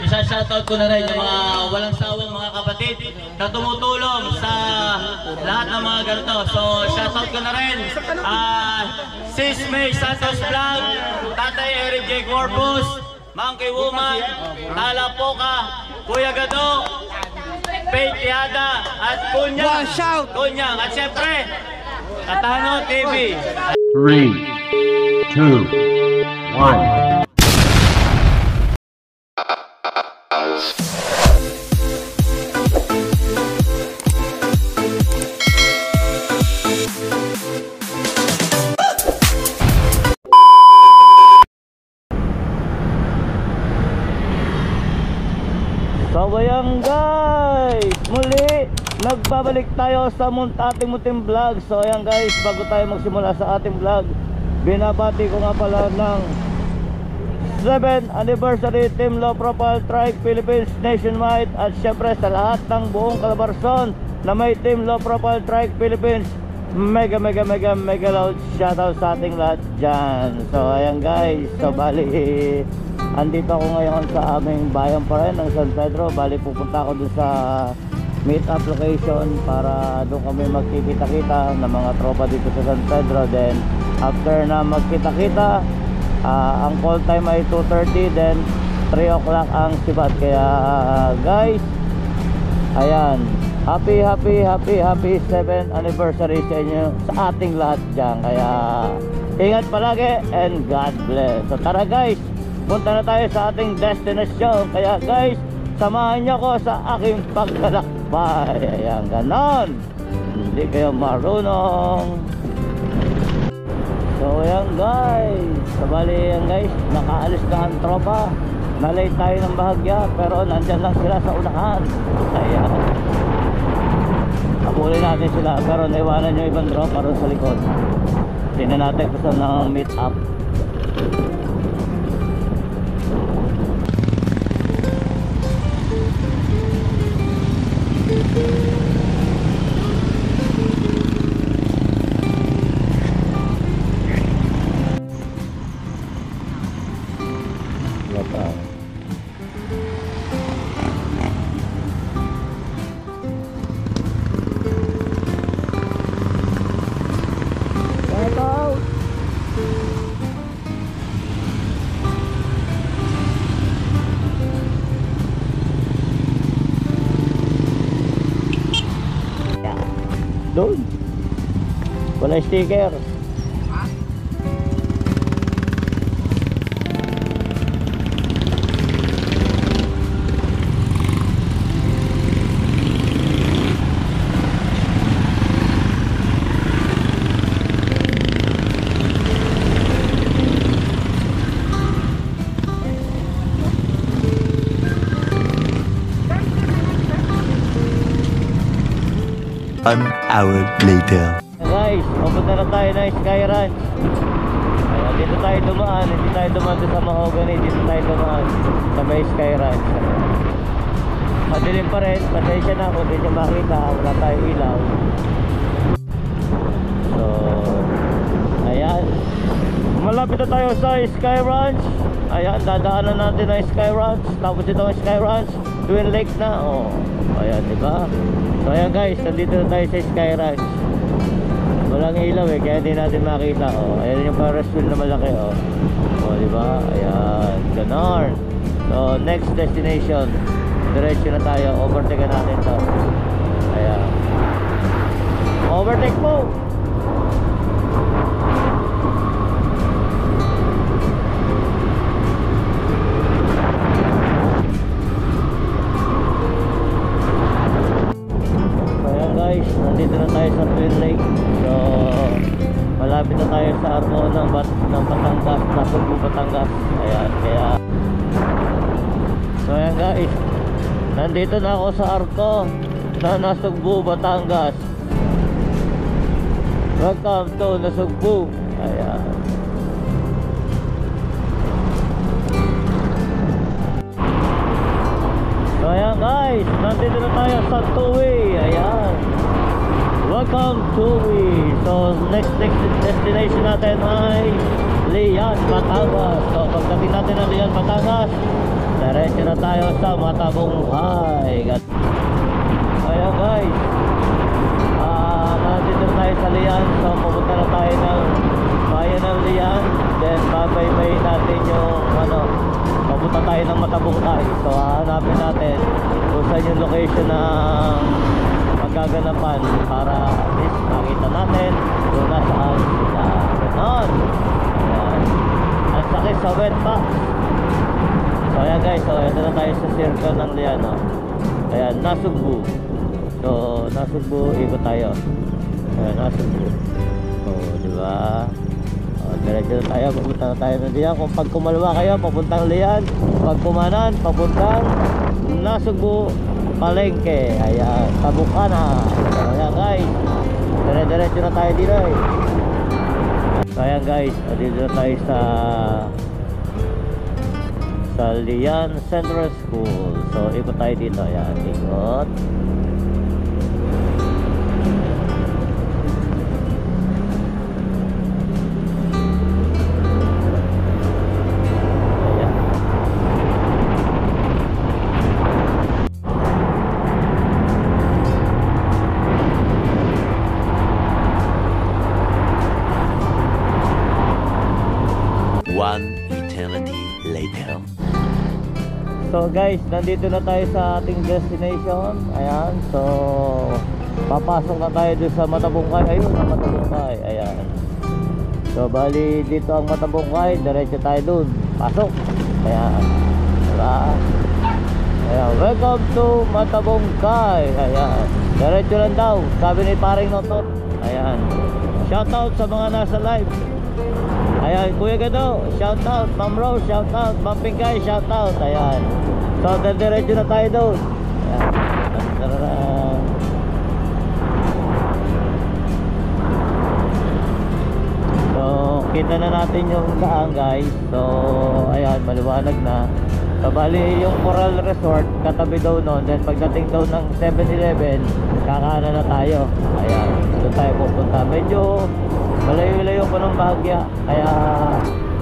isa-shoutout ko na rin yung mga walang sawang mga kapatid na tumutulong sa lahat ng mga ganito. So, shoutout ko na rin Sis May Santos Vlog, Tatay Eric J. Corpus, Monkey Woman, Tala Poca, Kuya Gado, Faith Yada, at Kunyang. Kunyang. At syempre, Katano TV. 3, 2, 1. So ayan guys, muli nagbabalik tayo sa ating munting vlog. So ayan guys, bago tayo magsimula sa ating vlog, binabati ko nga pala ng 7th anniversary Team Low Profile Trike Philippines nationwide. At syempre sa lahat ng buong Calabarzon na may Team Low Profile Trike Philippines, mega loud shoutout sa ating lahat dyan. So ayan guys, so bali andito ako ngayon sa aming bayan pa rin ng San Pedro. Bali pupunta ako dun sa meet up location para doon kami magkikita-kita ng mga tropa dito sa San Pedro. Then after na magkita-kita, ang call time ay 2:30, then 3 o'clock ang sibat. Kaya guys, ayan, happy 7th anniversary sa inyo, sa ating lahat dyan. Kaya ingat palagi and God bless. So tara guys, punta na tayo sa ating destination. Kaya guys, samahan niyo ko sa aking paglalakbay. Ayan, ganon, hindi kayo marunong. So ayan guys, sabali yan guys, nakaalis na ang tropa. Nalate tayo ng bahagya, pero nandyan lang sila sa unahan. Ayan, habulin natin sila, pero naiwanan yung ibang tropa ron sa likod. Tingnan natin kung saan ang meet up. Doon wala sticker. An hour later. Guys, pupunta na tayo ng Sky Ranch. Ayan, dito tayo dumaan. Hindi tayo dumaan sa Mahogany. Dito tayo dumaan sa may Sky Ranch. Madilim pa rin. Pasensya na kung hindi nyo makita. Wala tayo ilaw. So ayan, malapit na tayo sa Sky Ranch. Ayan, dadaanan natin ang Sky Ranch. Tapos ito ang Sky Ranch, Twin Lakes na. Oh, ayan, diba? So ayan guys, nandito na tayo sa Sky Ranch. Walang ilaw eh, kaya hindi natin makita. Oh, ayan yung Ferris wheel na malaki. Oh, oh, diba? Ayan, ganon. So next destination, diretso na tayo. Overtake natin to. Ayan, overtake mo. Nandito na tayo sa Twin Lake. So malapit na tayo sa Armo ng Batangas, Nasugbu, Batangas. Ayan, kaya so ayan guys, nandito na ako sa Arco na Nasugbu, Batangas. Welcome to Nasugbu. Ayan, so ayan guys, nandito na tayo sa Tuwi. Ayan, welcome to Tuwi. So next destination natin ay Lian, Batangas. So pagdating natin ng Lian, Batangas, diretso na tayo sa Matabungkay. Ayan guys, nandito na tayo sa Lian. So pupunta na tayo ng bayan ng Lian. Then babaybayin natin yung papunta tayo ng Matabungkay. So hahanapin natin kung saan yung location ng magaganapan para at least makita natin kung nasaan sila. Ganon. Ayan. Ang sakit sa wet pa. So ayan guys, so ito na tayo sa circle ng Lian. Ayan, Nasugbu. So Nasugbu, ikot tayo. Ayan, Nasugbu. So diba, diretso na tayo, papunta na tayo ng Lian. Kung pag kumalwa kayo, papuntang Lian. Pag kumanan, papuntang Nasugbu, Palengke. Ayan, Tabukana. Ayan guys, dire-diretso na tayo dito eh. So ayan guys, dito na tayo sa Lian Central School. So ikot tayo dito. Ayan, ikot. One eternity later. So guys, nandito na tayo sa ating destination. Ayan, so papasok na tayo doon sa Matabungkay. Ayun ang Matabungkay. Ayan. So bali dito ang Matabungkay, diretso tayo doon. Pasok. Ayan. Diba? Ayan, welcome to Matabungkay. Ayan. Diretso lang daw, sabi ni paring Notot. Ayan. Shoutout sa mga nasa live. Ayan, Kuya Gado, shout out. Ma'am Rose, shout out. Ma'am Pingkay, shout out. Ayan. So, diretso na tayo doon. Ayan. Tararaan. So, kita na natin yung daan guys. So, ayan, maliwanag na. So, bali yung Coral Resort, katabi daw nun. Then, pagdating daw ng 7-Eleven, kakanan na tayo. Ayan, doon tayo pupunta. Medyo malayo-layo pa ng Bahagya, kaya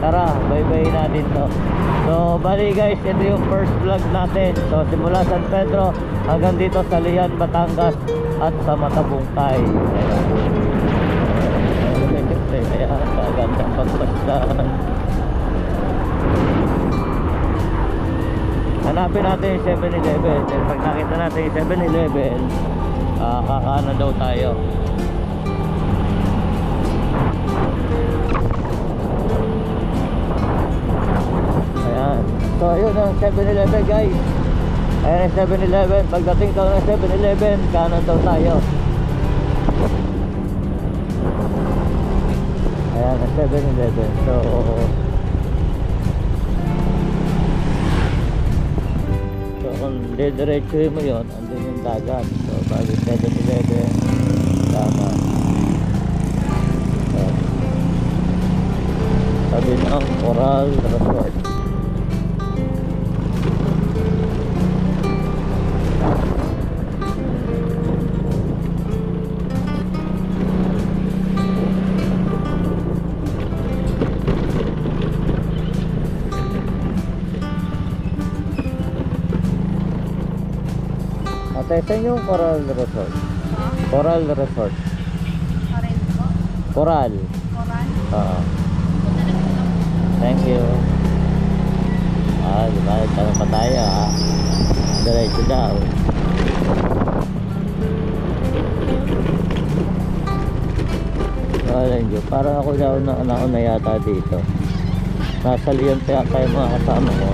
tara, bye-bye natin to. So bali guys, ito yung first vlog natin. So simula San Pedro hanggang dito sa Lian, Batangas at sa Matabungkay. Ayan, kagandang pagpasdan. Hanapin natin yung 7-Eleven. Then pag nakita natin yung 7-Eleven, kakanan daw tayo. So ayun ang 7-Eleven guys. Ayan ang 7-Eleven. Pagdating daw ng 7-Eleven, kanan daw tayo. Ayan ang 7-Eleven. So kung didiretsuhin mo yun, andun yung dagat. So bago 7-Eleven, tama. Sabi ng Coral Resort. Saan yung Coral Resort? Coral Resort. Coral. Oo. Thank you. Diba? Tanong pa tayo diretso daw. Thank you. Parang ako daw nauna yata dito. Nasa Lian pa tayo mga kasama ko.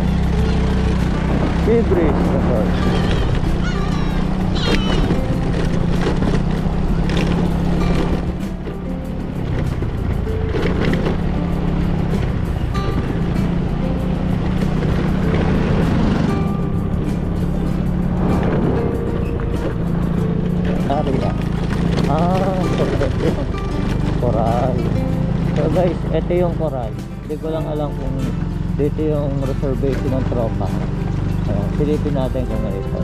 Sea Breeze Resort. Coral. So guys, ito yung Coral. Hindi ko lang alam kung dito yung reservation ng tropa. Silipin natin kung ito.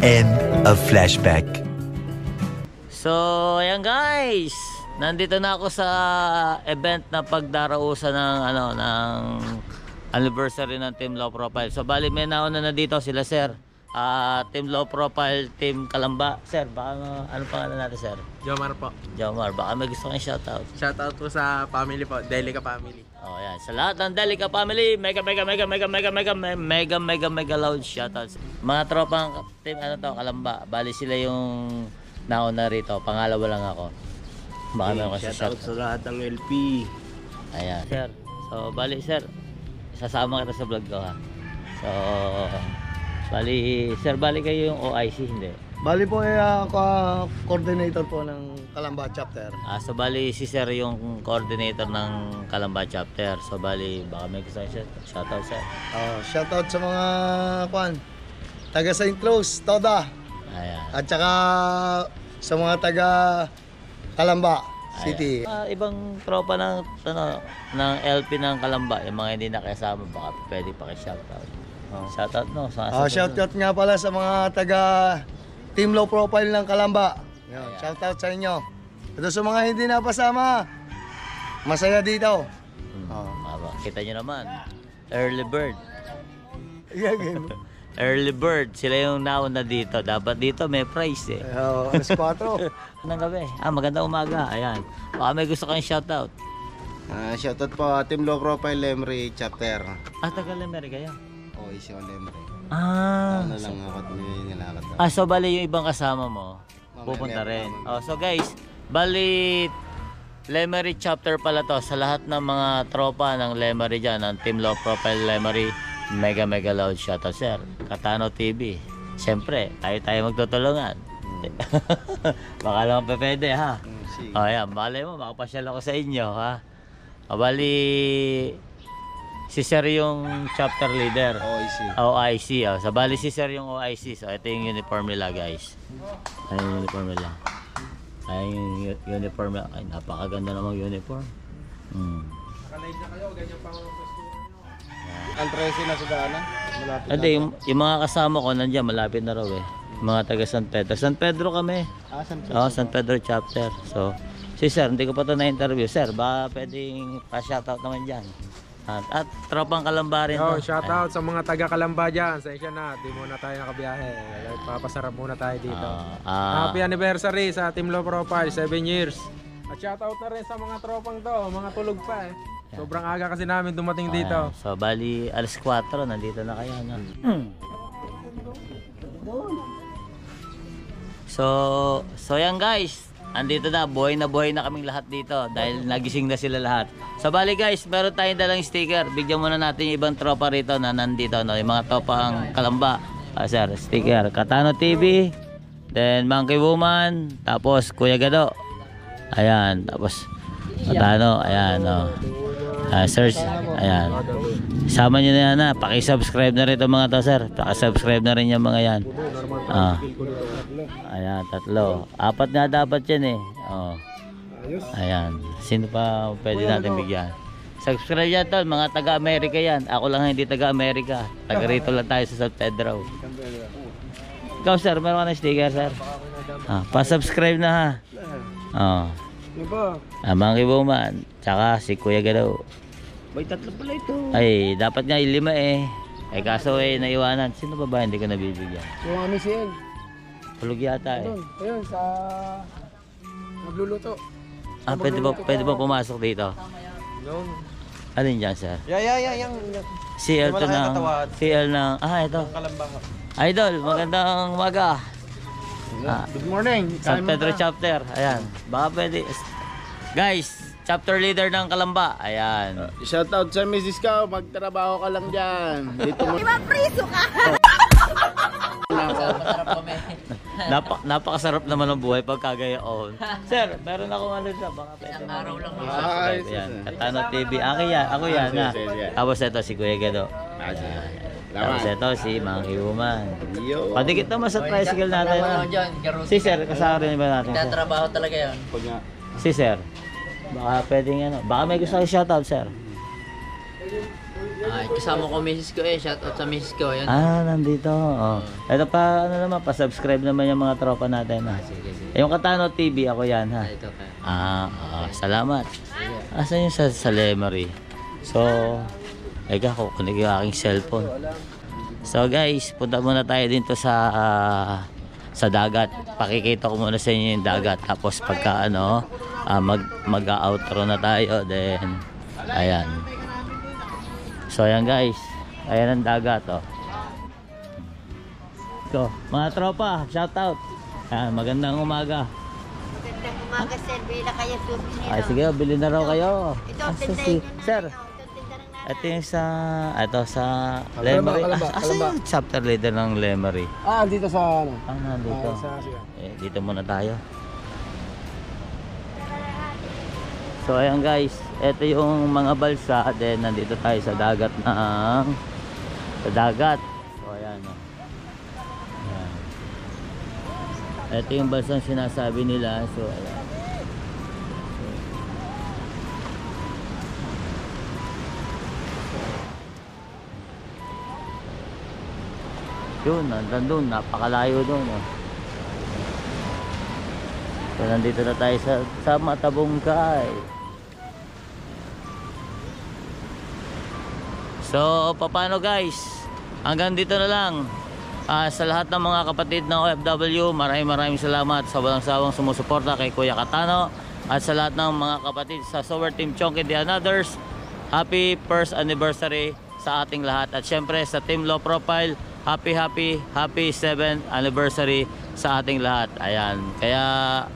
End of flashback. So, ayan guys. nandito na ako sa event na pagdarausan ng anniversary ng Team Low Profile. So bali may nauna na dito sila sir. Team Low Profile, Team Kalamba. Sir, baka ano pangalan natin sir? Jomar po. Jomar, baka may gusto kang shoutout. Shoutout po sa family po, Delica family. Oh, yan. Sa lahat ng Delica family, mega loud shoutouts. Mga tropang team Kalamba. Bali sila yung nauna rito. Pangalawa lang ako. Baka meron kasi Shoutout shoutout. sa lahat ng LP. Ayan. Sir, so bali sir, sasama kita sa vlog ko ha. So, bali kayo yung OIC, hindi? Bali po coordinator po ng Kalamba chapter. So bali si sir yung coordinator ng Kalamba chapter. So bali baka may gusto kayo shoutout sir. Shoutout sa mga taga St. Rose, Toda. Ayan. At saka sa mga taga Kalamba City. Ibang tropa ng ng LP ng Kalamba, yung mga hindi nakasama, baka pwede paki-shoutout. Shoutout no. Shoutout nga pala sa mga taga Team Low Profile ng Kalamba. Yun, shoutout sa inyo. Ito sa mga hindi napasama, masaya dito. Kita nyo naman, early bird. Yeah, Early bird, sila yung nauna dito. Dapat dito may prize eh. alas 4. Nang gabi. Magandang umaga. Ayan. Baka may gusto kang shoutout. Shoutout po Team Low Profile Lemery chapter. Taga Lemery kayo? O isyo Lemery. Ano lang ako at nilakad. So bali yung ibang kasama mo, pupunta rin. So guys, bali Lemery chapter pala to. Sa lahat ng mga tropa ng Lemery dyan, ng Team Low Profile Lemery, mega loud shoutout sir. Katano TV. Siyempre, tayo magtutulungan. Baka lang pwede ha. Ayan, bali mo, makapasyal ako sa inyo ha. Bali si sir yung chapter leader. OIC. So bali si sir yung OIC. So ito yung uniform nila guys. Ayun yung uniform nila. Ayun yung uniform nila. Ay, napakaganda namang uniform. Nakalive na kayo, ganyan pa ang postura nyo. Ang 13 na sa daanan. Malapit Hindi, yung mga kasama ko nandiyan, malapit na raw eh. Mga taga San Pedro. San Pedro kami. San Pedro chapter. So, si sir, hindi ko pa ito na-interview. Sir, baka pwedeng pa-shoutout naman dyan. At tropang Kalamba rin to. Shoutout sa mga taga Kalamba dyan. Sensya na, di muna tayo nakabiyahe. Papasarap muna tayo dito. Happy anniversary sa Team Low Profile, 7 years. At shoutout na rin sa mga tropang to, mga tulog pa eh. Sobrang aga kasi namin dumating dito. So, bali, alas 4, nandito na kayo. No? So yan guys. Andito na, buhay na kaming lahat dito dahil nagising na sila lahat. So bali guys, meron tayong dalang sticker. Bigyan muna natin yung ibang tropa rito na nandito, no? Yung mga tropa ang Kalamba. Sir, sticker. Katano TV, then Monkey Woman, tapos Kuya Gado. Ayan, tapos Katano, ayan, no. Search, ayan. Sama nyo na yan ha. Paki-subscribe na rin itong mga to sir. Paki-subscribe na rin yung mga yan. Ayan, 3. 4 nga dapat yan eh. Ayan. Sino pa pwede natin bigyan? Subscribe yan tol. Mga taga-Amerika yan. Ako lang hindi taga-Amerika. Taga rito lang tayo sa San Pedro. Ikaw sir, meron ka na sticker sir? Pa-subscribe na ha. Monkey Woman. Tsaka si Kuya Gado. May 3 pala ito. Ay, dapat nga 5 eh. Kaso naiwanan. Sino ba hindi ko nabibigyan? Yung ano siya. Tulog yata eh. Ayun, sa nagluluto. Pwede ba pumasok dito? Yung Alin dyan sir? Yang. CL to ng... CL ng... ito. Kalamba. Idol, magandang umaga. Good morning. San Pedro chapter. Ayan. Baka pwede. Guys, chapter leader ng Kalamba. Ayan. Shoutout sa Mrs. Kao, magtrabaho ka lang dyan. Dito mo. Preso ka! Napakasarap naman ng buhay pag kagayaon. Sir, meron akong ano dyan. Baka pwede araw lang. Ayan. Katano TV. Ako yan. Tapos ito si Kuya Gado. Tapos ito si Monkey Woman. Padikit naman sa tricycle natin. Si Sir, kasama rin ba natin? Trabaho talaga yun. Si Sir. Baka pwedeng ano. Baka may gusto kayo shoutout Sir. Kasama ko misis ko shoutout sa misis ko. Yun. Nandito. Ito pa, pa-subscribe naman yung mga tropa natin. Sige. Yung Katano TV, ako yan ha. Ito ka. Salamat. Asan yung sa Lemery? So, eka, kukunig yung aking cellphone. So guys, punta muna tayo dito sa dagat. Pakikita ko muna sa inyo yung dagat. Tapos pagka mag-outro na tayo, then ayan. So ayan guys, ayan ang dagat, oh. So, mga tropa, shout out. Ayan, magandang umaga. Magandang umaga, sir. Bila kayo souvenir. Ay, sige, bili na raw kayo. Ito, Asa tindahin si nyo na Sir? yun. Ito, tindahan ng Ito yung sa Lemery. Asa yung chapter leader ng Lemery? Dito sa ano? Nandito. Dito muna tayo. So ayan guys, ito yung mga balsa. Then nandito tayo sa dagat So ayan, oh. Ayan. Ito yung balsa sinasabi nila. So ayan. Yun, nandun, napakalayo doon, oh. So nandito na tayo sa Matabungkay. So paano guys, hanggang dito na lang. Sa lahat ng mga kapatid ng OFW, maraming salamat sa walang sawang sumusuporta kay Kuya Katano. At sa lahat ng mga kapatid sa Sower Team Chonky and others, happy first anniversary sa ating lahat. At syempre sa Team Low Profile, happy 7th anniversary sa ating lahat. Ayan, kaya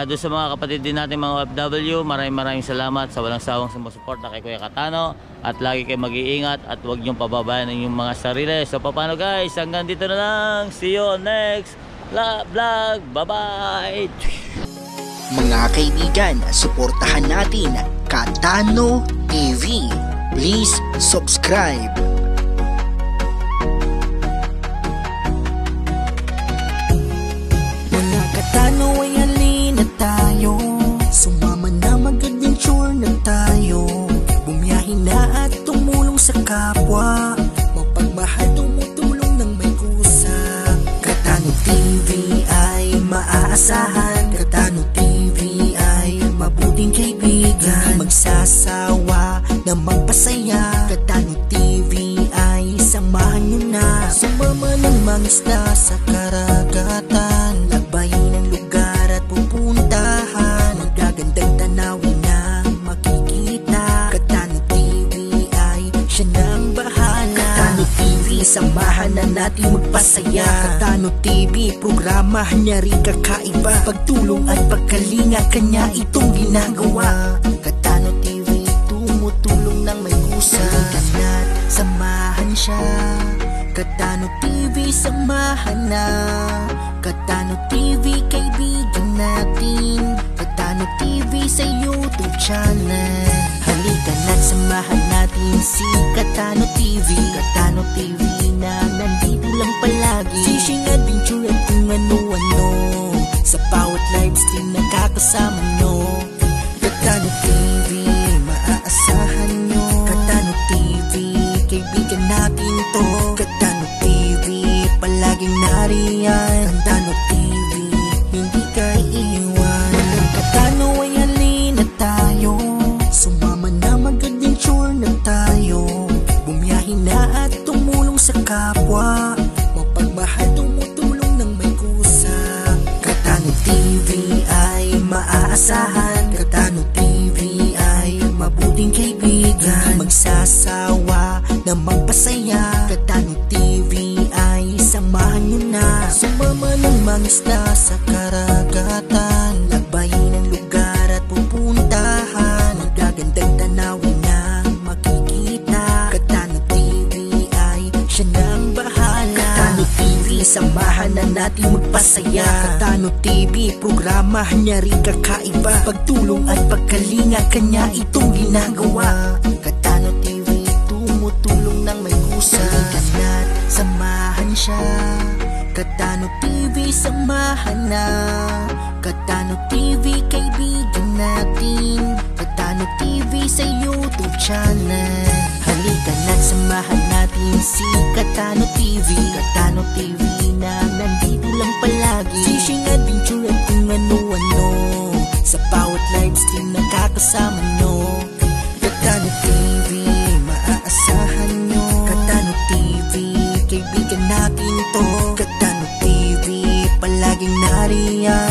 doon sa mga kapatid din natin mga OFW, maraming salamat sa walang sawang sumusuporta kay Kuya Katano. At lagi kayo mag-iingat at huwag niyong pababayaan ang inyong mga sarili. So paano guys, hanggang dito na lang. See you next vlog. Bye-bye. Mga kaibigan, suportahan natin Katano TV. Please subscribe. Mga Katano ay halina tayo, sumama na mag-adventure na tayo. Bumiyahin na at tumulong sa kapwa, mapagmahal tumutulong ng may kusa. Katano TV ay maaasahan, Katano TV ay mabuting kaibigan, magsasawa na magpasaya. Katano TV ay samahan nyo na, sumama ng mangisda sa karagatan, lakbayin ang lugar at pupuntahan, magagandang tanawin na makikita. Katano TV ay siya nang bahala. Katano TV, samahan na natin magpasaya. Katano TV, programa niya rin kakaiba, pagtulong at pagkalinga kanya itong ginagawa. Katano TV, tumutulong ng may kusa, halika't samahan siya. Katano TV, samahan na. Katano TV, kaibigan natin. Katano TV sa YouTube channel. Halika na't samahan natin si Katano TV. Katano TV na nandito lang palagi, fishing adventure at kung ano-ano, sa bawat live stream nakakasama nyo. Katano TV, maaasahan nyo. Katano TV, kaibigan natin to. Katano TV, palaging nariyan. Katano TV, hindi ka iiwan. Katano ay halina tayo, sumama na mag-adventure na tayo. Bumiyahin na at tumulong sa kapwa, mapagmahal tumutulong ng may kusa. Katano TV ay maaasahan, Katano TV ay mabuting kaibigan, magsasawa na magpasaya. Katano TV ay samahan nyo na, sumama ng mangisda sa karagatan, lakbayin ang lugar at pupuntahan, magagandang tanawin na makikita. Katano TV ay siya nang bahala. Katano TV, samahan na natin magpasaya. Katano TV, programa niya rin kakaiba, pagtulong at pagkalinga kanya itong ginagawa. Katano TV, tumutulong ng may kusa, halika't samahan siya. Katano TV, samahan na. Katano TV, kaibigan natin. Katano TV sa YouTube channel. Halika na't samahan natin si Katano TV. Katano TV na nandito lang palagi, fishing adventure at kung ano-ano, sa kasama nyo. Katano TV, maaasahan nyo. Katano TV, kaibigan natin to. Katano TV, palaging nariyan.